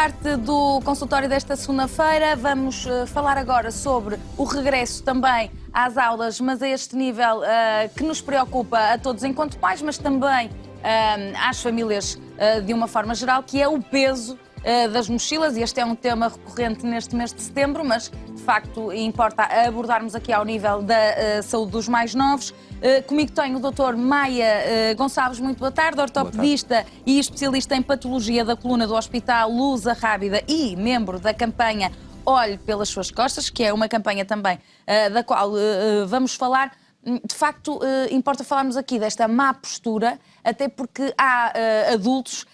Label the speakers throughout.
Speaker 1: parte do consultório desta segunda-feira. Vamos falar agora sobre o regresso também às aulas, mas a este nível que nos preocupa a todos enquanto pais, mas também às famílias de uma forma geral, que é o peso das mochilas. E este é um tema recorrente neste mês de setembro, mas de facto importa abordarmos aqui ao nível da saúde dos mais novos. Comigo tenho o Dr. Maia Gonçalves, muito boa tarde, ortopedista e especialista em patologia da coluna do Hospital Luz Arrábida e membro da campanha Olhe pelas Suas Costas, que é uma campanha também da qual vamos falar. De facto, importa falarmos aqui desta má postura, até porque há adultos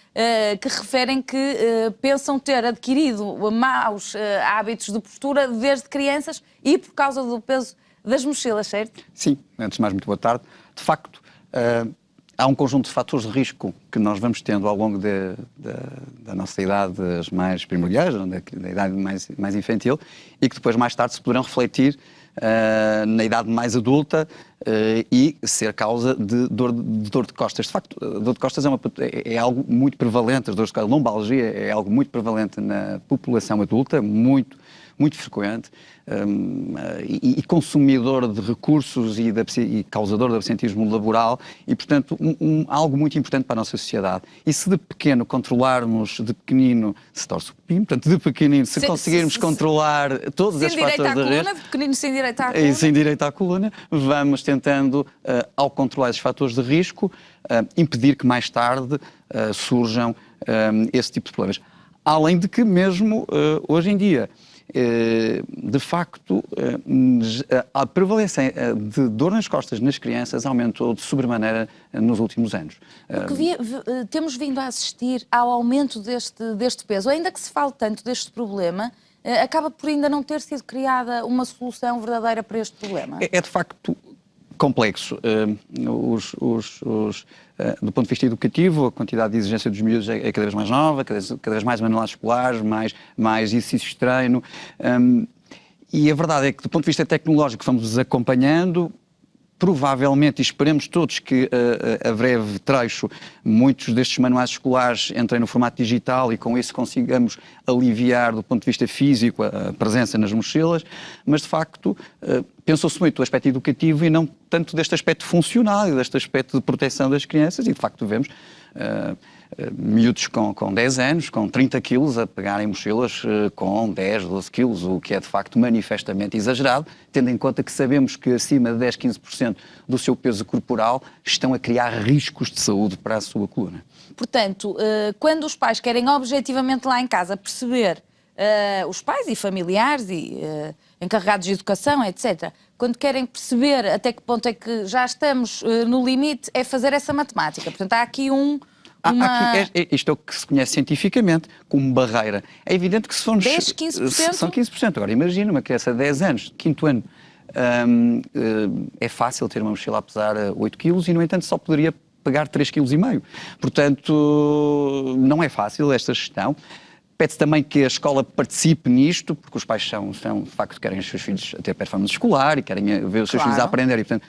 Speaker 1: que referem que pensam ter adquirido maus hábitos de postura desde crianças e por causa do peso das mochilas, certo?
Speaker 2: Sim, antes de mais, muito boa tarde. De facto, há um conjunto de fatores de risco que nós vamos tendo ao longo da nossa idade mais primordiais, da idade mais infantil, e que depois, mais tarde, se poderão refletir na idade mais adulta e ser causa de dor de costas. De facto, a dor de costas é algo muito prevalente, as dores de costas, a lombalgia é algo muito prevalente na população adulta, muito frequente, e consumidor de recursos e causador de absentismo laboral, e, portanto, algo muito importante para a nossa sociedade. E se de pequeno controlarmos, de pequenino, se torce o pepino, portanto, de pequenino, se conseguirmos controlar todos esses fatores de risco...
Speaker 1: de pequenino sem direito à coluna.
Speaker 2: Sem direito à coluna, vamos tentando, ao controlar esses fatores de risco, impedir que mais tarde surjam esse tipo de problemas. Além de que, mesmo hoje em dia, de facto, a prevalência de dor nas costas nas crianças aumentou de sobremaneira nos últimos anos.
Speaker 1: Porque temos vindo a assistir ao aumento deste peso. Ainda que se fale tanto deste problema, acaba por ainda não ter sido criada uma solução verdadeira para este problema.
Speaker 2: É de facto complexo. Do ponto de vista educativo, a quantidade de exigência dos miúdos é cada vez mais nova, cada vez mais manualidades escolares, mais exercícios de treino. E a verdade é que, do ponto de vista tecnológico, fomos acompanhando. Provavelmente, e esperemos todos que a breve trecho, muitos destes manuais escolares entrem no formato digital e com isso consigamos aliviar do ponto de vista físico a presença nas mochilas, mas de facto pensou-se muito do aspecto educativo e não tanto deste aspecto funcional e deste aspecto de proteção das crianças, e de facto vemos miúdos com 10 anos, com 30 quilos, a pegarem mochilas com 10, 12 quilos, o que é de facto manifestamente exagerado, tendo em conta que sabemos que acima de 10, 15% do seu peso corporal estão a criar riscos de saúde para a sua coluna.
Speaker 1: Portanto, quando os pais querem objetivamente lá em casa perceber, os pais e familiares e encarregados de educação, etc., quando querem perceber até que ponto é que já estamos no limite, é fazer essa matemática. Portanto, há aqui
Speaker 2: isto é o que se conhece cientificamente como barreira. É evidente que se formos...
Speaker 1: 10, 15%?
Speaker 2: São 15%. Agora, imagina uma criança de 10 anos, de 5º ano, é fácil ter uma mochila a pesar 8 quilos e, no entanto, só poderia pegar 3,5 kg. Portanto, não é fácil esta gestão. Pede-se também que a escola participe nisto, porque os pais de facto, querem os seus filhos a ter performance escolar e querem ver os seus filhos a aprender e, portanto,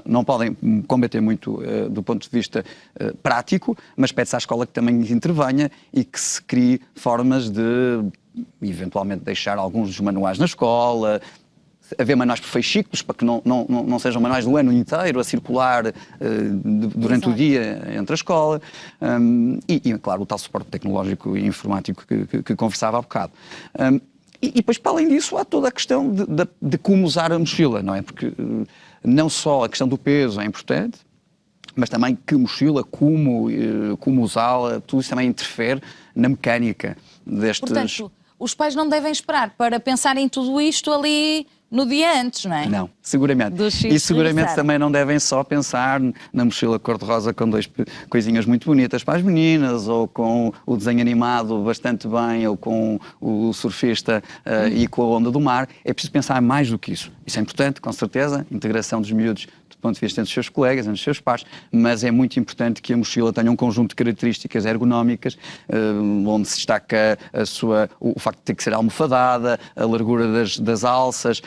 Speaker 2: não podem combater muito do ponto de vista prático, mas pede-se à escola que também intervenha e que se crie formas de, eventualmente, deixar alguns dos manuais na escola, haver manuais por fascículos, para que não sejam manuais do ano inteiro a circular durante o dia entre a escola, e, claro, o tal suporte tecnológico e informático que conversava há bocado. E depois, para além disso, há toda a questão de como usar a mochila, não é? Porque não só a questão do peso é importante, mas também que mochila, como usá-la, tudo isso também interfere na mecânica destes...
Speaker 1: Portanto, os pais não devem esperar para pensar em tudo isto ali no dia antes, não é?
Speaker 2: Não, seguramente. E seguramente também não devem só pensar na mochila cor-de-rosa com 2 coisinhas muito bonitas para as meninas, ou com o desenho animado bastante bem, ou com o surfista e com a onda do mar. É preciso pensar mais do que isso. Isso é importante, com certeza, integração dos miúdos do ponto de vista entre os seus colegas, entre os seus pares, mas é muito importante que a mochila tenha um conjunto de características ergonómicas, onde se destaca o facto de ter que ser almofadada, a largura das alças,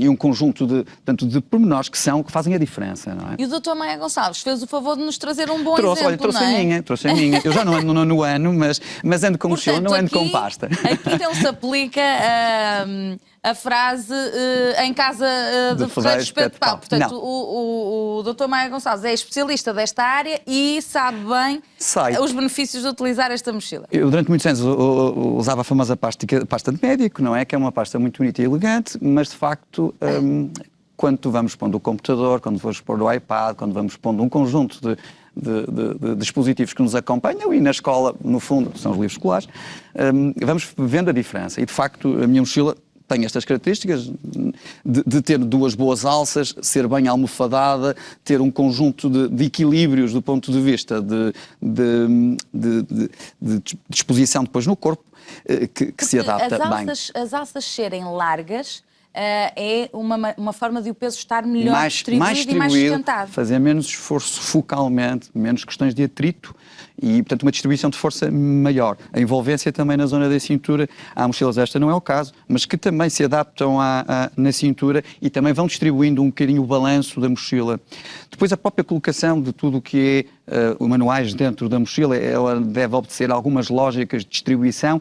Speaker 2: e um conjunto de pormenores que fazem a diferença, não é?
Speaker 1: E o Dr. Maia Gonçalves fez o favor de nos trazer um bom
Speaker 2: trouxe
Speaker 1: exemplo,
Speaker 2: não é? Trouxe a minha. Eu já não ando no nono ano, mas ando com mochila, não ando com pasta.
Speaker 1: Aqui não se aplica a frase em casa de ferreiro espeto de pau. Portanto, o Dr. Maia Gonçalves é especialista desta área e sabe bem os benefícios de utilizar esta mochila.
Speaker 2: Eu durante muitos anos usava a famosa pasta de médico, não é? Que é uma pasta muito bonita e elegante, mas de facto... quando vamos pondo o computador, quando vamos pôr o iPad, quando vamos pondo um conjunto de dispositivos que nos acompanham, e na escola, no fundo, são os livros escolares, vamos vendo a diferença. E, de facto, a minha mochila tem estas características de ter duas boas alças, ser bem almofadada, ter um conjunto de equilíbrios do ponto de vista de disposição depois no corpo, que se adapta bem.
Speaker 1: As alças serem largas é uma forma de o peso estar melhor distribuído e mais sustentado.
Speaker 2: Fazer menos esforço focalmente, menos questões de atrito e, portanto, uma distribuição de força maior. A envolvência também na zona da cintura, há mochilas, esta não é o caso, mas que também se adaptam na cintura e também vão distribuindo um bocadinho o balanço da mochila. Depois, a própria colocação de tudo o que é os manuais dentro da mochila, ela deve obedecer algumas lógicas de distribuição,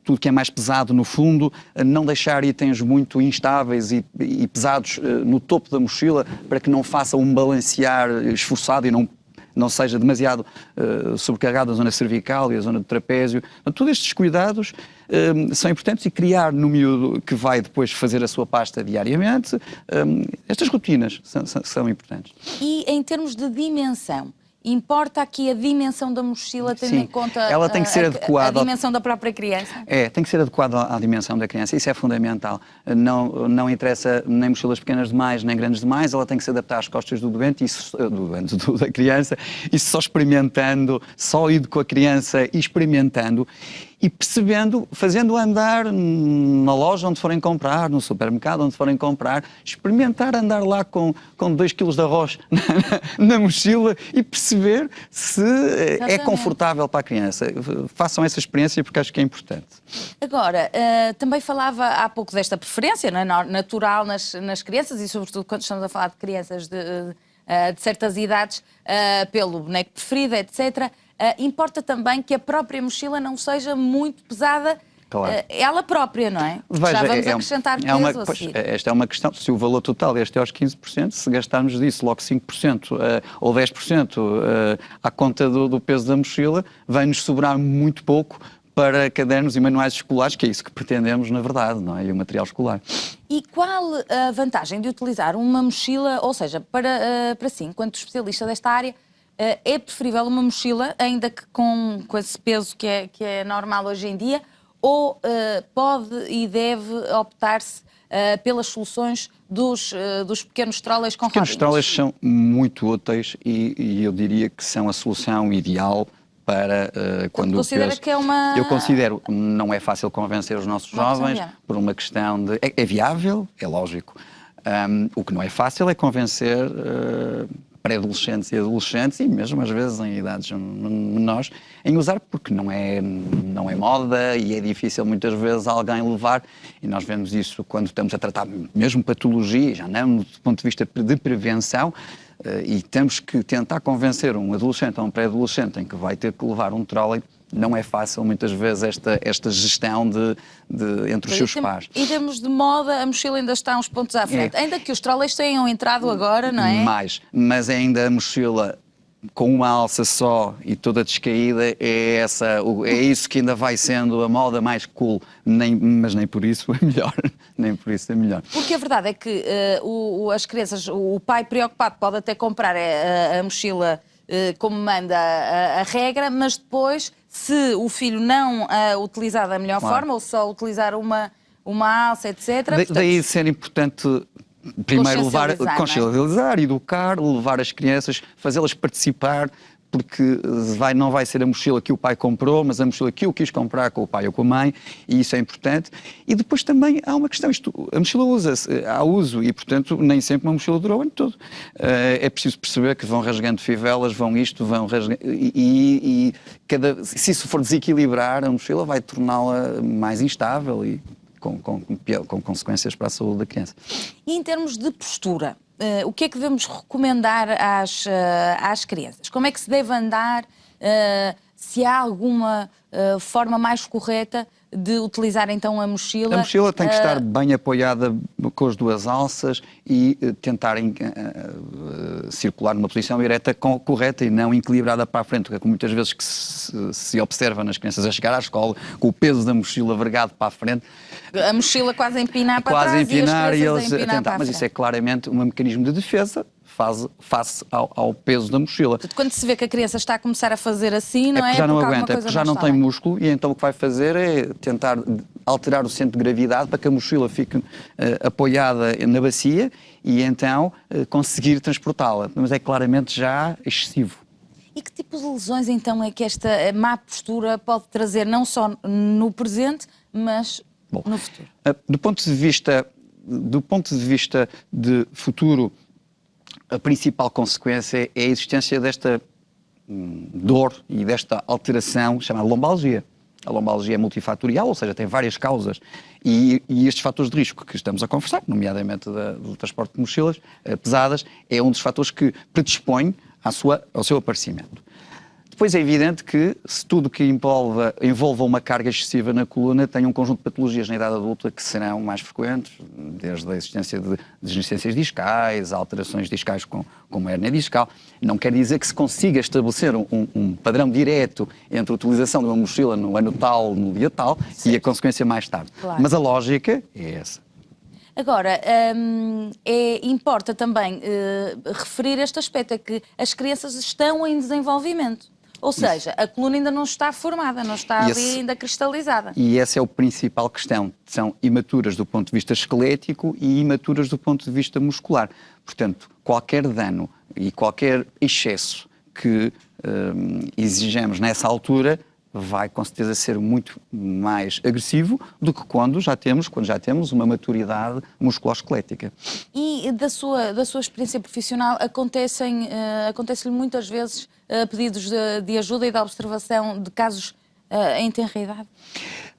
Speaker 2: tudo que é mais pesado no fundo, não deixar itens muito instáveis e pesados no topo da mochila para que não faça um balancear esforçado e não seja demasiado sobrecarregado a zona cervical e a zona do trapézio. Então, todos estes cuidados são importantes e criar no miúdo que vai depois fazer a sua pasta diariamente, estas rotinas são importantes.
Speaker 1: E em termos de dimensão, importa aqui a dimensão da mochila, tendo em conta
Speaker 2: ela tem que ser adequada
Speaker 1: a dimensão da própria criança?
Speaker 2: Tem que ser adequada à dimensão da criança, isso é fundamental. Não interessa nem mochilas pequenas demais, nem grandes demais, ela tem que se adaptar às costas do doente, da criança, isso só experimentando, só indo com a criança e experimentando. E percebendo, fazendo andar na loja onde forem comprar, no supermercado onde forem comprar, experimentar andar lá com 2 kg de arroz na mochila e perceber se é confortável para a criança. Façam essa experiência porque acho que é importante. Agora,
Speaker 1: também falava há pouco desta preferência, não é? Natural nas crianças e sobretudo quando estamos a falar de crianças de certas idades, pelo boneco preferido, etc., importa também que a própria mochila não seja muito pesada, claro. Ela própria, não é?
Speaker 2: Veja,
Speaker 1: já vamos acrescentar peso a seguir.
Speaker 2: Esta é uma questão, se o valor total é aos 15%, se gastarmos disso logo 5% ou 10% à conta do peso da mochila, vai-nos sobrar muito pouco para cadernos e manuais escolares, que é isso que pretendemos, na verdade, não é? E o material escolar.
Speaker 1: E qual a vantagem de utilizar uma mochila, ou seja, para si, enquanto especialista desta área, é preferível uma mochila, ainda que com esse peso que é normal hoje em dia, ou pode e deve optar-se pelas soluções dos pequenos trolleys com rodinhas?
Speaker 2: Os pequenos trolleys são muito úteis e eu diria que são a solução ideal para quando
Speaker 1: considera que é uma...
Speaker 2: Eu considero, não é fácil convencer os nossos jovens por uma questão de... É viável, é lógico. O que não é fácil é convencer pré-adolescentes e adolescentes, e mesmo às vezes em idades menores, em usar, porque não é moda e é difícil muitas vezes alguém levar, e nós vemos isso quando estamos a tratar mesmo patologia, já não do ponto de vista de prevenção, e temos que tentar convencer um adolescente ou um pré-adolescente em que vai ter que levar um trolley. Não é fácil, muitas vezes, esta gestão entre os seus pares.
Speaker 1: Em termos de moda, a mochila ainda está uns pontos à frente. Ainda que os trolleys tenham entrado agora, não é?
Speaker 2: Mas ainda a mochila com uma alça só e toda descaída é isso que ainda vai sendo a moda mais cool. Mas nem por isso é melhor. Nem por isso é melhor.
Speaker 1: Porque a verdade é que as crianças, o pai preocupado pode até comprar a mochila como manda a regra, mas depois, se o filho não utilizar da melhor forma, ou só utilizar uma alça, etc.
Speaker 2: Daí ser importante primeiro consciencializar, educar, levar as crianças, fazê-las participar, porque não vai ser a mochila que o pai comprou, mas a mochila que eu quis comprar com o pai ou com a mãe, e isso é importante. E depois também há uma questão, a mochila usa-se, há uso, e portanto nem sempre uma mochila dura o ano todo. É preciso perceber que vão rasgando fivelas, vão rasgando, se isso for desequilibrar, a mochila vai torná-la mais instável e com consequências para a saúde da criança.
Speaker 1: E em termos de postura, o que é que devemos recomendar às crianças? Como é que se deve andar? Se há alguma forma mais correta de utilizar então a mochila?
Speaker 2: A mochila tem que estar bem apoiada com as duas alças e tentar circular numa posição ereta correta e não equilibrada para a frente, porque muitas vezes que se observa nas crianças a chegar à escola com o peso da mochila vergado para a frente.
Speaker 1: A mochila quase a empinar para trás
Speaker 2: e as crianças
Speaker 1: a empinar
Speaker 2: tentar, mas isso é claramente um mecanismo de defesa face ao peso da mochila.
Speaker 1: Portanto, quando se vê que a criança está a começar a fazer assim, não é?
Speaker 2: Já não aguenta, é porque já não tem músculo, e então o que vai fazer é tentar alterar o centro de gravidade para que a mochila fique apoiada na bacia e então conseguir transportá-la. Mas é claramente já excessivo.
Speaker 1: E que tipo de lesões então é que esta má postura pode trazer, não só no presente, mas no futuro?
Speaker 2: Do ponto de vista de futuro, a principal consequência é a existência desta dor e desta alteração chamada lombalgia. A lombalgia é multifatorial, ou seja, tem várias causas, e estes fatores de risco que estamos a conversar, nomeadamente do transporte de mochilas pesadas, é um dos fatores que predispõe ao seu aparecimento. Depois é evidente que se tudo que envolva uma carga excessiva na coluna tem um conjunto de patologias na idade adulta que serão mais frequentes, desde a existência de degenerescências discais, alterações discais como a hérnia discal. Não quer dizer que se consiga estabelecer um padrão direto entre a utilização de uma mochila no ano tal, no dia tal, e a consequência mais tarde. Claro. Mas a lógica é essa.
Speaker 1: Agora, importa também referir este aspecto, é que as crianças estão em desenvolvimento. Ou seja, a coluna ainda não está formada, não está ali ainda cristalizada.
Speaker 2: E essa é a principal questão. São imaturas do ponto de vista esquelético e imaturas do ponto de vista muscular. Portanto, qualquer dano e qualquer excesso que exijamos nessa altura vai com certeza ser muito mais agressivo do que quando já temos uma maturidade musculoesquelética.
Speaker 1: E da sua experiência profissional, acontece-lhe muitas vezes pedidos de ajuda e de observação de casos em tenra idade?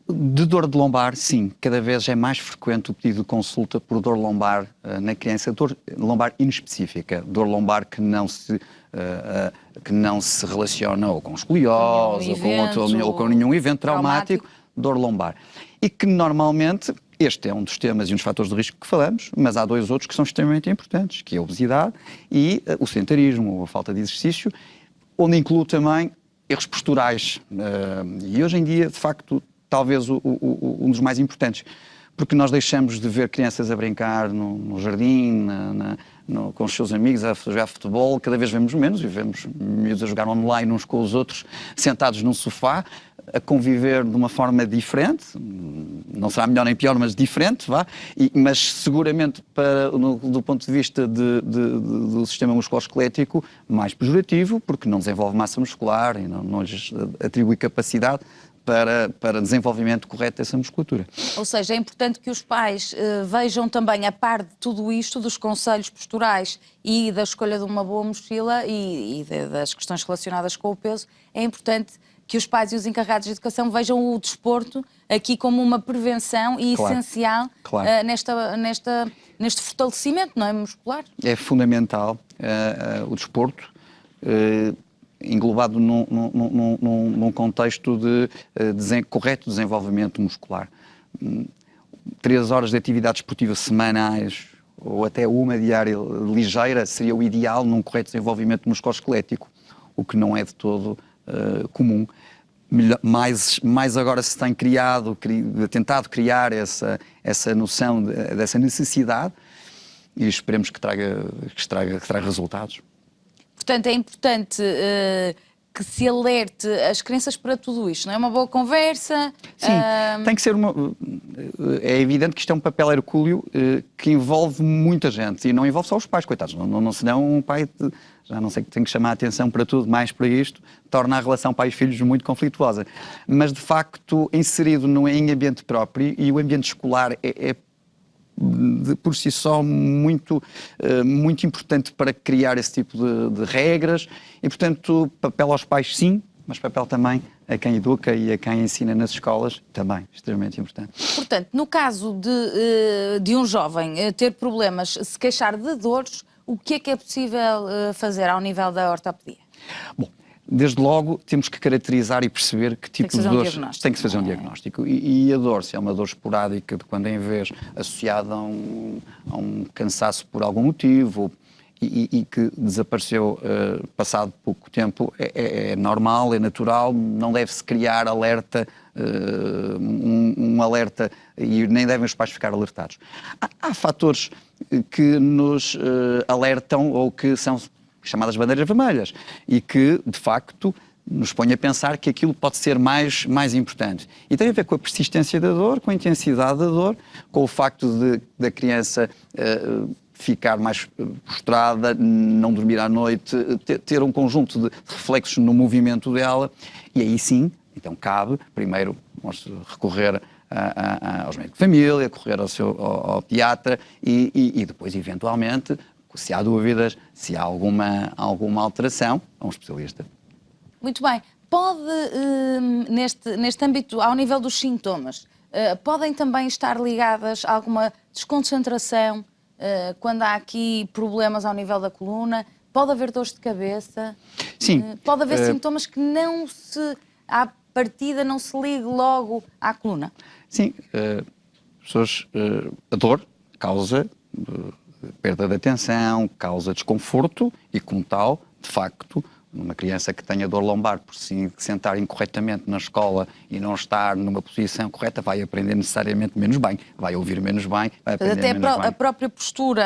Speaker 2: De dor de lombar, sim. Cada vez é mais frequente o pedido de consulta por dor lombar na criança. Dor lombar inespecífica. Dor lombar que não se relaciona ou com escoliose ou com nenhum evento traumático. Dor lombar. E que normalmente, este é um dos temas e um dos fatores de risco que falamos, mas há dois outros que são extremamente importantes, que é a obesidade e o sedentarismo, ou a falta de exercício, onde inclui também erros posturais. E hoje em dia, de facto, talvez um dos mais importantes, porque nós deixamos de ver crianças a brincar no jardim, com os seus amigos, a jogar futebol, cada vez vemos menos, e vemos miúdos a jogar online uns com os outros, sentados num sofá, a conviver de uma forma diferente, não será melhor nem pior, mas diferente, mas seguramente do ponto de vista do sistema musculoesquelético mais pejorativo, porque não desenvolve massa muscular e não lhes atribui capacidade para desenvolvimento correto dessa musculatura.
Speaker 1: Ou seja, é importante que os pais vejam também, a par de tudo isto, dos conselhos posturais e da escolha de uma boa mochila e das questões relacionadas com o peso, é importante que os pais e os encarregados de educação vejam o desporto aqui como uma prevenção e essencial neste fortalecimento, não é, muscular?
Speaker 2: É fundamental o desporto, englobado num contexto de correto desenvolvimento muscular. 3 horas de atividade esportiva semanais ou até uma diária ligeira seria o ideal num correto desenvolvimento musculoesquelético, o que não é de todo comum. Mais agora se tem tentado criar essa noção dessa necessidade e esperemos que traga resultados.
Speaker 1: Portanto, é importante que se alerte as crianças para tudo isto? Não é uma boa conversa?
Speaker 2: Sim, tem que ser é evidente que isto é um papel hercúleo que envolve muita gente e não envolve só os pais, coitados. Senão um pai, já não sei, que tem que chamar a atenção para tudo, mais para isto, torna a relação pais-filhos muito conflituosa. Mas, de facto, inserido em ambiente próprio, e o ambiente escolar é por si só muito importante para criar esse tipo de regras e, portanto, papel aos pais sim, mas papel também a quem educa e a quem ensina nas escolas também, extremamente importante.
Speaker 1: Portanto, no caso de um jovem ter problemas, se queixar de dores, o que é possível fazer ao nível da ortopedia?
Speaker 2: Bom, desde logo temos que caracterizar e perceber que tipo de dores tem que se fazer um diagnóstico. E a dor, se é uma dor esporádica de quando em vez associada a um cansaço por algum motivo e que desapareceu passado pouco tempo, é normal, é natural, não deve-se criar alerta, um alerta, e nem devem os pais ficar alertados. Há fatores que nos alertam ou que são chamadas bandeiras vermelhas, e que, de facto, nos põe a pensar que aquilo pode ser mais importante. E tem a ver com a persistência da dor, com a intensidade da dor, com o facto da criança ficar mais prostrada, não dormir à noite, ter um conjunto de reflexos no movimento dela, e aí sim, então cabe, primeiro, recorrer aos médicos de família, recorrer ao pediatra e depois, eventualmente, se há dúvidas, se há alguma alteração, a um especialista.
Speaker 1: Muito bem. Pode, neste âmbito, ao nível dos sintomas, podem também estar ligadas a alguma desconcentração, quando há aqui problemas ao nível da coluna? Pode haver dores de cabeça?
Speaker 2: Sim.
Speaker 1: Pode haver sintomas que à partida, não se ligue logo à coluna?
Speaker 2: Sim. A dor causa perda de atenção, causa desconforto e, como tal, de facto, uma criança que tenha dor lombar por se sentar incorretamente na escola e não estar numa posição correta vai aprender necessariamente menos bem, vai ouvir menos bem, vai aprender
Speaker 1: até
Speaker 2: menos bem.
Speaker 1: A própria postura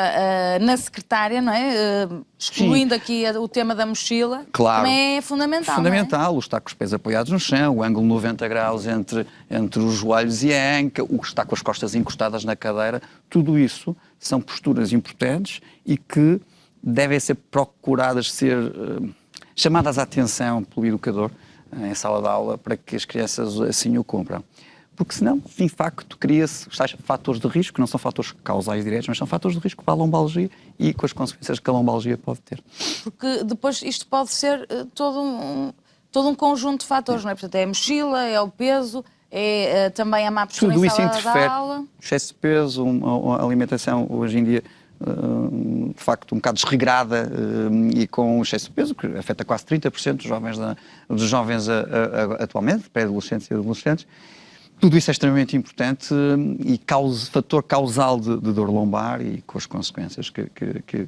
Speaker 1: na secretária, não é? Excluindo aqui o tema da mochila,
Speaker 2: claro,
Speaker 1: também é fundamental.
Speaker 2: Fundamental, não é? O estar com os pés apoiados no chão, o ângulo 90 graus entre os joelhos e a anca, o estar com as costas encostadas na cadeira, tudo isso são posturas importantes e que devem ser procuradas ser chamadas à atenção pelo educador em sala de aula para que as crianças assim o cumpram. Porque senão, de facto, cria-se os tais fatores de risco, que não são fatores causais diretos, mas são fatores de risco para a lombalgia e com as consequências que a lombalgia pode ter.
Speaker 1: Porque depois isto pode ser todo um conjunto de fatores, não é? Portanto, é a mochila, é o peso, é também a má postura em sala de aula.
Speaker 2: Excesso de peso, a alimentação hoje em dia de facto um bocado desregrada e com excesso de peso, que afeta quase 30% dos jovens atualmente, pré-adolescentes e adolescentes. Tudo isso é extremamente importante e fator causal de dor lombar e com as consequências que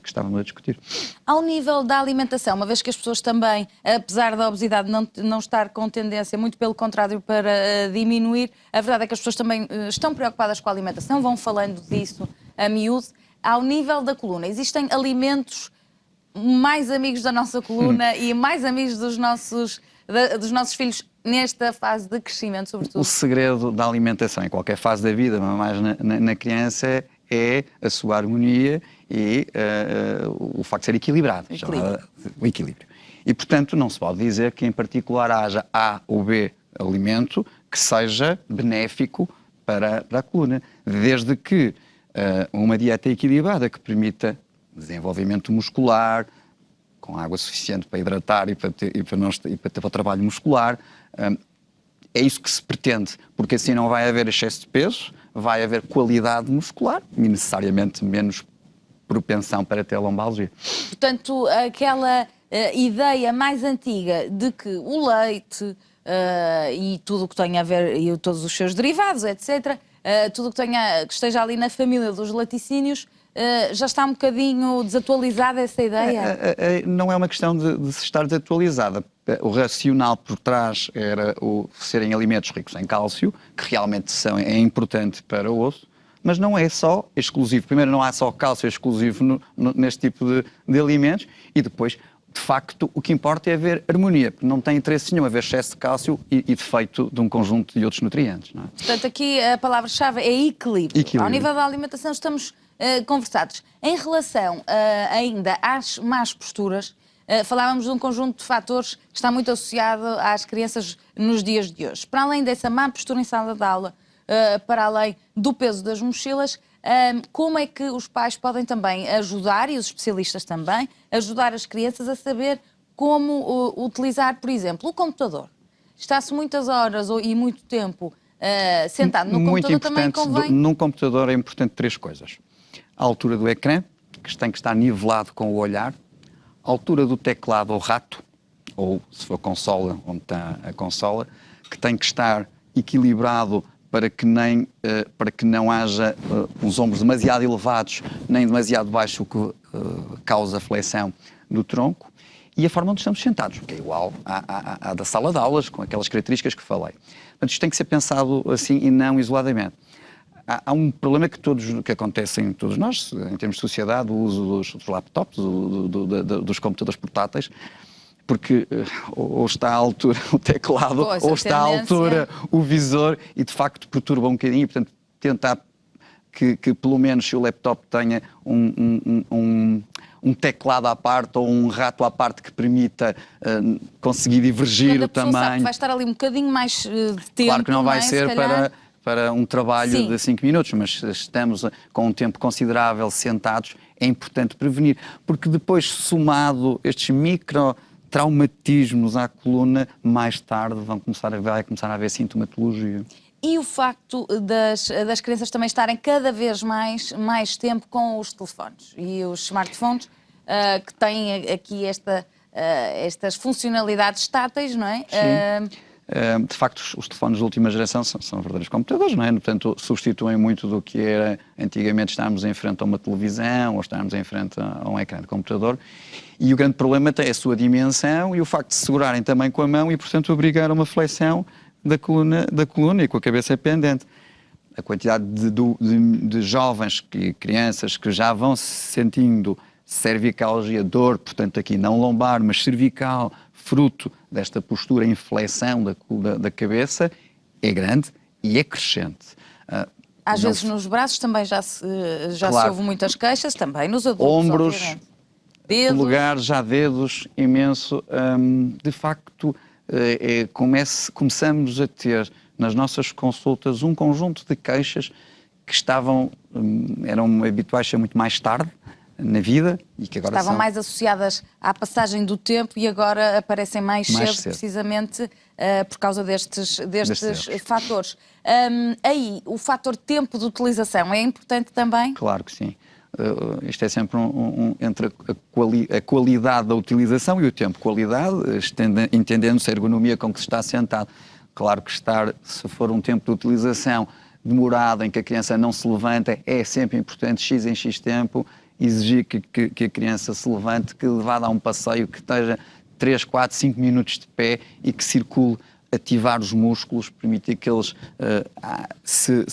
Speaker 2: estávamos a discutir.
Speaker 1: Ao nível da alimentação, uma vez que as pessoas também, apesar da obesidade não estar com tendência, muito pelo contrário, para diminuir, a verdade é que as pessoas também estão preocupadas com a alimentação, vão falando disso a miúdo. Ao nível da coluna, existem alimentos mais amigos da nossa coluna e mais amigos dos nossos filhos nesta fase de crescimento, sobretudo?
Speaker 2: O segredo da alimentação em qualquer fase da vida, mas mais na criança, é a sua harmonia e o facto de ser equilibrado. O equilíbrio. E, portanto, não se pode dizer que, em particular, haja A ou B alimento que seja benéfico para a coluna, desde que uma dieta equilibrada que permita desenvolvimento muscular, com água suficiente para hidratar e para ter o trabalho muscular. É isso que se pretende, porque assim não vai haver excesso de peso, vai haver qualidade muscular e necessariamente menos propensão para ter lombalgia.
Speaker 1: Portanto, aquela ideia mais antiga de que o leite e tudo o que tenha a ver, e todos os seus derivados, etc., tudo que esteja ali na família dos laticínios, já está um bocadinho desatualizada essa ideia?
Speaker 2: Não é uma questão de se estar desatualizada. O racional por trás era serem alimentos ricos em cálcio, que realmente é importante para o osso, mas não é só exclusivo. Primeiro, não há só cálcio exclusivo neste tipo de alimentos, e depois de facto, o que importa é haver harmonia, porque não tem interesse nenhum haver excesso de cálcio e defeito de um conjunto de outros nutrientes. Não é?
Speaker 1: Portanto, aqui a palavra-chave é equilíbrio. Ao nível da alimentação estamos conversados. Em relação ainda às más posturas, falávamos de um conjunto de fatores que está muito associado às crianças nos dias de hoje. Para além dessa má postura em sala de aula, para além do peso das mochilas, como é que os pais podem também ajudar, e os especialistas também, ajudar as crianças a saber como utilizar, por exemplo, o computador? Está-se muitas horas e muito tempo sentado no computador, também convém...
Speaker 2: Num computador é importante 3 coisas. A altura do ecrã, que tem que estar nivelado com o olhar, a altura do teclado ou rato, ou se for consola, onde está a consola, que tem que estar equilibrado para que não haja uns ombros demasiado elevados nem demasiado baixos, o que causa flexão do tronco, e a forma onde estamos sentados, que é igual à da sala de aulas, com aquelas características que falei. Portanto, isto tem que ser pensado assim e não isoladamente. Há um problema que acontece em todos nós, em termos de sociedade, o uso dos laptops, dos computadores portáteis, porque ou está à altura o teclado, ou está à altura o visor, e de facto perturba um bocadinho, e portanto tentar que pelo menos se o laptop tenha um teclado à parte ou um rato à parte que permita conseguir divergir o tamanho.
Speaker 1: Sabe que vai estar ali um bocadinho mais de tempo.
Speaker 2: Claro que não vai ser para um trabalho de 5 minutos, mas estamos com um tempo considerável sentados, é importante prevenir, porque depois, somado estes traumatismos à coluna, mais tarde vai começar a haver sintomatologia.
Speaker 1: E o facto das crianças também estarem cada vez mais tempo com os telefones e os smartphones, que têm aqui estas funcionalidades táteis, não é?
Speaker 2: Sim. De facto, os telefones de última geração são verdadeiros computadores, não é? Portanto, substituem muito do que era antigamente estarmos em frente a uma televisão ou estarmos em frente a um ecrã de computador. E o grande problema é a sua dimensão e o facto de segurarem também com a mão e, portanto, obrigar a uma flexão da coluna e com a cabeça pendente. A quantidade de jovens e crianças que já vão sentindo cervicalgia, dor, portanto aqui não lombar, mas cervical, fruto desta postura em flexão da cabeça, é grande e é crescente.
Speaker 1: Às vezes nos braços também já se ouve muitas queixas, também nos adultos.
Speaker 2: Ombros,
Speaker 1: dedos.
Speaker 2: polegares, já dedos, imenso. De facto, começamos a ter nas nossas consultas um conjunto de queixas que eram habituais a muito mais tarde na vida e que agora
Speaker 1: estavam mais associadas à passagem do tempo e agora aparecem mais cedo, precisamente por causa destes fatores. Aí, o fator tempo de utilização é importante também?
Speaker 2: Claro que sim. Isto é sempre entre a qualidade da utilização e o tempo. Qualidade, entendendo-se a ergonomia com que se está sentado. Claro que se for um tempo de utilização demorado, em que a criança não se levanta, é sempre importante, X em X tempo, exigir que a criança se levante, que vá dar um passeio, que esteja 3, 4, 5 minutos de pé e que circule, ativar os músculos, permitir que eles se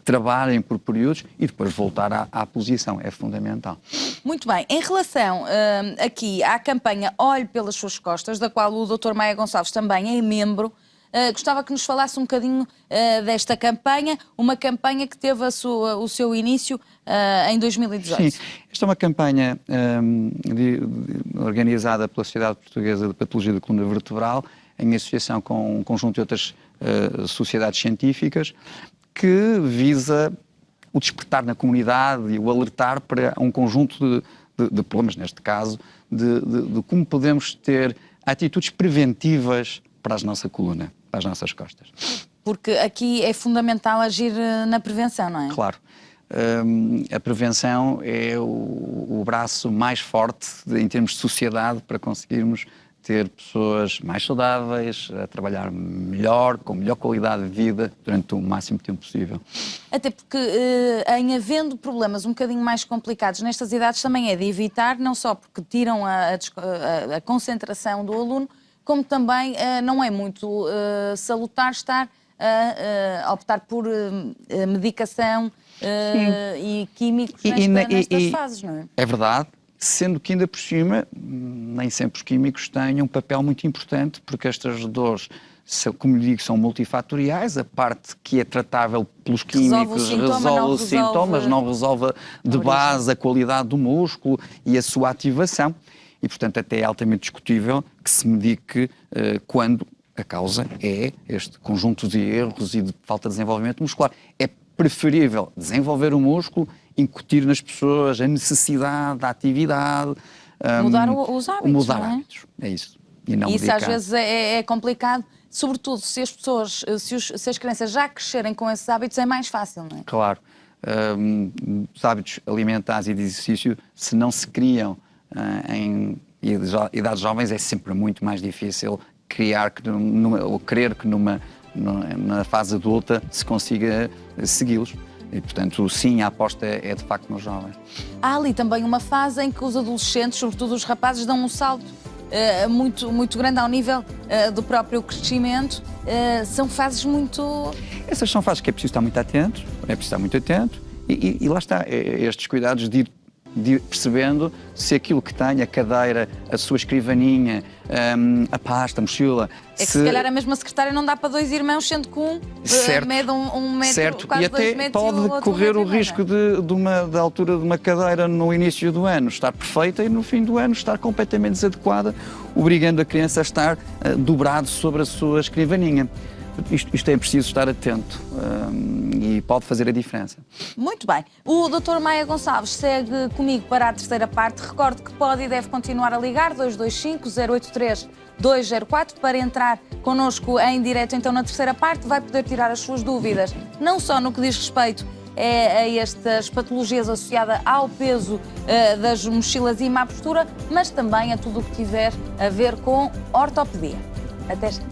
Speaker 2: trabalhem por períodos e depois voltar à posição. É fundamental.
Speaker 1: Muito bem. Em relação aqui à campanha Olhe pelas Suas Costas, da qual o Dr. Maia Gonçalves também é membro, gostava que nos falasse um bocadinho desta campanha, uma campanha que teve o seu início em 2018. Sim,
Speaker 2: esta é uma campanha organizada pela Sociedade Portuguesa de Patologia da Coluna Vertebral, em associação com um conjunto de outras sociedades científicas, que visa o despertar na comunidade e o alertar para um conjunto de problemas, neste caso, de como podemos ter atitudes preventivas para a nossa coluna, para as nossas costas.
Speaker 1: Porque aqui é fundamental agir na prevenção, não é?
Speaker 2: Claro. A prevenção é o braço mais forte em termos de sociedade para conseguirmos ter pessoas mais saudáveis, a trabalhar melhor, com melhor qualidade de vida durante o máximo tempo possível.
Speaker 1: Até porque em havendo problemas um bocadinho mais complicados nestas idades também é de evitar, não só porque tiram a concentração do aluno, como também não é muito salutar estar a optar por medicação e químicos nestas fases, não é?
Speaker 2: É verdade. sendo que ainda por cima, nem sempre os químicos têm um papel muito importante, porque estas dores, como lhe digo, são multifatoriais. A parte que é tratável pelos químicos resolve os sintomas, não resolve de base a qualidade do músculo e a sua ativação. E, portanto, até é altamente discutível que se medique quando a causa é este conjunto de erros e de falta de desenvolvimento muscular. É preferível desenvolver o músculo, incutir nas pessoas a necessidade da atividade.
Speaker 1: Mudar os hábitos,
Speaker 2: mudar
Speaker 1: não é?
Speaker 2: hábitos, é isso. E não
Speaker 1: isso
Speaker 2: medicar.
Speaker 1: Às vezes é complicado, sobretudo se as pessoas, se as crianças já crescerem com esses hábitos, é mais fácil, não é?
Speaker 2: Claro. Os hábitos alimentares e de exercício, se não se criam em idades jovens, é sempre muito mais difícil ou querer que na fase adulta se consiga segui-los. E, portanto, sim, a aposta é de facto nos jovens.
Speaker 1: Há ali também uma fase em que os adolescentes, sobretudo os rapazes, dão um salto muito grande ao nível do próprio crescimento. São fases muito...
Speaker 2: Essas são fases que é preciso estar muito atento, e lá está, estes cuidados de ir percebendo se aquilo que tem, a cadeira, a sua escrivaninha, a pasta, a mochila...
Speaker 1: É que se calhar a mesma secretária não dá para dois irmãos, sendo que um mede um metro,
Speaker 2: certo.
Speaker 1: quase
Speaker 2: E até
Speaker 1: 2 metros,
Speaker 2: pode
Speaker 1: e o outro
Speaker 2: correr o
Speaker 1: 1,5
Speaker 2: risco da altura de uma cadeira no início do ano estar perfeita e no fim do ano estar completamente desadequada, obrigando a criança a estar dobrado sobre a sua escrivaninha. Isto é preciso estar atento e pode fazer a diferença.
Speaker 1: Muito bem. O Dr. Maia Gonçalves segue comigo para a terceira parte. Recordo que pode e deve continuar a ligar 225-083-204 para entrar connosco em direto então na terceira parte. Vai poder tirar as suas dúvidas, não só no que diz respeito a estas patologias associadas ao peso das mochilas e má postura, mas também a tudo o que tiver a ver com ortopedia. Até já.